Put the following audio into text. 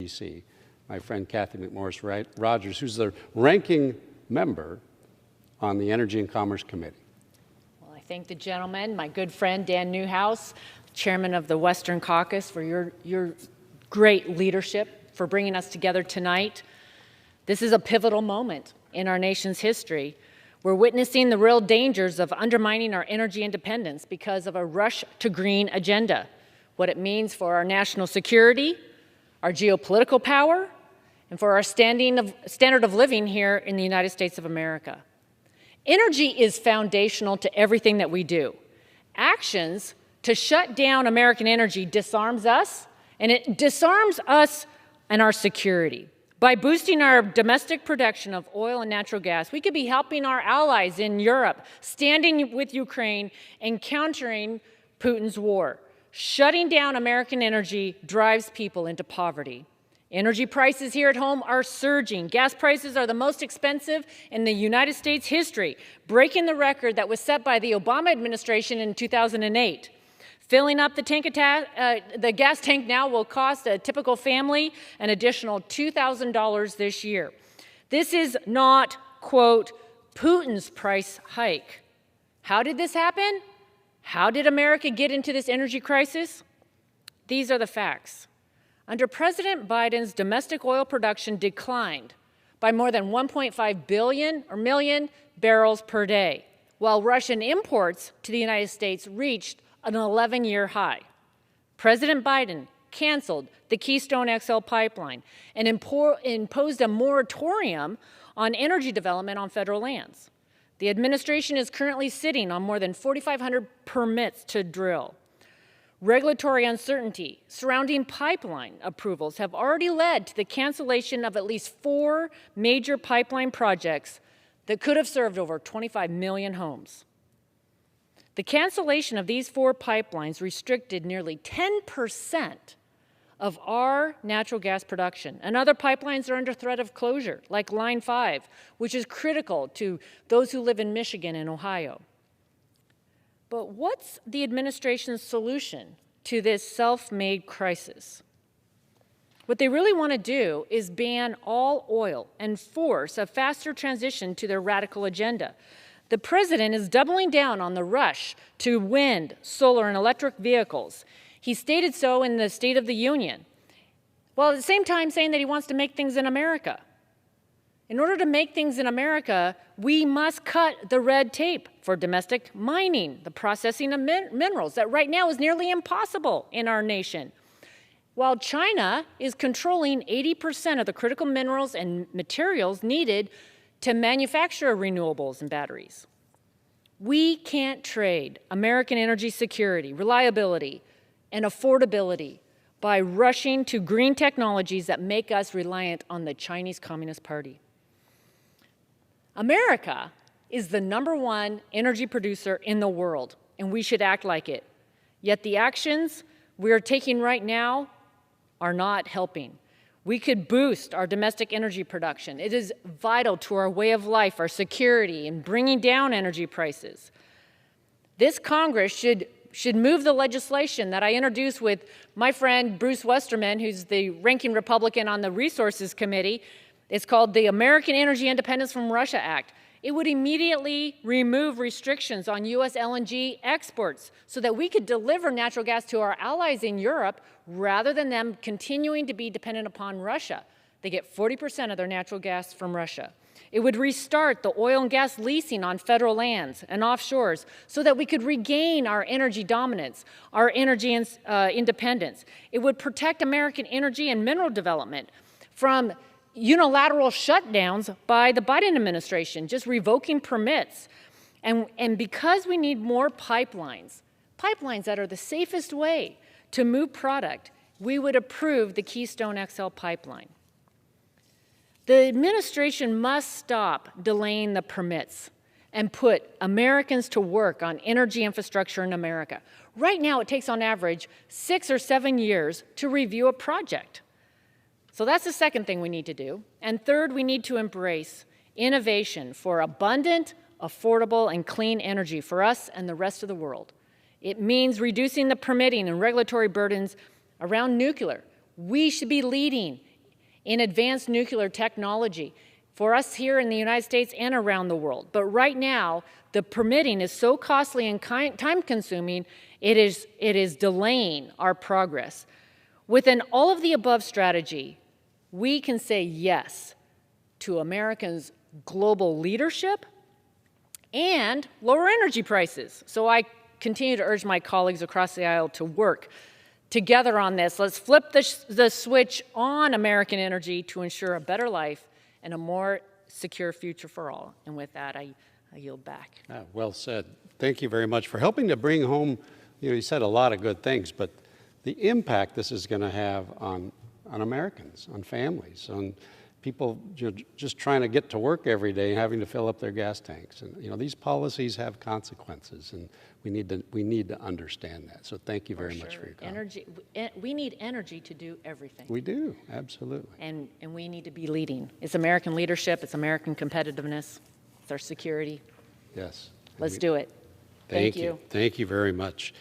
D.C., my friend Cathy McMorris Rodgers, who's the ranking member on the Energy and Commerce Committee. Well, I thank the gentleman, my good friend Dan Newhouse, chairman of the Western Caucus, for your great leadership, for bringing us together tonight. This is a pivotal moment in our nation's history. We're witnessing the real dangers of undermining our energy independence because of a rush to green agenda, what it means for our national security, our geopolitical power, and for our standard of living here in the United States of America. Energy is foundational to everything that we do. Actions to shut down American energy disarms us, and it disarms us and our security. By boosting our domestic production of oil and natural gas, we could be helping our allies in Europe, standing with Ukraine, and countering Putin's war. Shutting down American energy drives people into poverty. Energy prices here at home are surging. Gas prices are the most expensive in the United States history, breaking the record that was set by the Obama administration in 2008. Filling up the gas tank now will cost a typical family an additional $2,000 this year. This is not, quote, Putin's price hike. How did this happen? How did America get into this energy crisis? These are the facts. Under President Biden's domestic oil production declined by more than 1.5 million barrels per day, while Russian imports to the United States reached an 11-year high. President Biden canceled the Keystone XL pipeline and imposed a moratorium on energy development on federal lands. The administration is currently sitting on more than 4,500 permits to drill. Regulatory uncertainty surrounding pipeline approvals have already led to the cancellation of at least 4 major pipeline projects that could have served over 25 million homes. The cancellation of these 4 pipelines restricted nearly 10% of our natural gas production, and other pipelines are under threat of closure, like Line 5, which is critical to those who live in Michigan and Ohio. But what's the administration's solution to this self-made crisis? What they really want to do is ban all oil and force a faster transition to their radical agenda. The president is doubling down on the rush to wind, solar, and electric vehicles. He stated so in the State of the Union, while at the same time saying that he wants to make things in America. In order to make things in America, we must cut the red tape for domestic mining, the processing of minerals that right now is nearly impossible in our nation. While China is controlling 80% of the critical minerals and materials needed to manufacture renewables and batteries. We can't trade American energy security, reliability, and affordability by rushing to green technologies that make us reliant on the Chinese Communist Party. America is the #1 energy producer in the world, and we should act like it. Yet the actions we are taking right now are not helping. We could boost our domestic energy production. It is vital to our way of life, our security, and bringing down energy prices. This Congress should move the legislation that I introduced with my friend Bruce Westerman, who's the ranking Republican on the Resources Committee. It's called the American Energy Independence from Russia Act. It would immediately remove restrictions on U.S. LNG exports so that we could deliver natural gas to our allies in Europe rather than them continuing to be dependent upon Russia. They get 40% of their natural gas from Russia. It would restart the oil and gas leasing on federal lands and offshores so that we could regain our energy dominance, our energy independence. It would protect American energy and mineral development from unilateral shutdowns by the Biden administration, just revoking permits. And because we need more pipelines that are the safest way to move product, we would approve the Keystone XL pipeline. The administration must stop delaying the permits and put Americans to work on energy infrastructure in America. Right now, it takes on average 6 or 7 years to review a project. So that's the second thing we need to do. And third, we need to embrace innovation for abundant, affordable, and clean energy for us and the rest of the world. It means reducing the permitting and regulatory burdens around nuclear. We should be leading in advanced nuclear technology for us here in the United States and around the world. But right now, the permitting is so costly and time-consuming, it is delaying our progress. With an all-of-the-above strategy, we can say yes to Americans' global leadership and lower energy prices. So I continue to urge my colleagues across the aisle to work together on this. Let's flip the switch on American energy to ensure a better life and a more secure future for all. And with that, I yield back. Well said. Thank you very much for helping to bring home, you said a lot of good things, but the impact this is going to have on Americans, on families, on people just trying to get to work every day and having to fill up their gas tanks. And these policies have consequences, and we need to understand that. So thank you very much for your comment. We need energy to do everything. We do, absolutely. And we need to be leading. It's American leadership, it's American competitiveness, it's our security. Yes. Let's do it. Thank you. Thank you very much.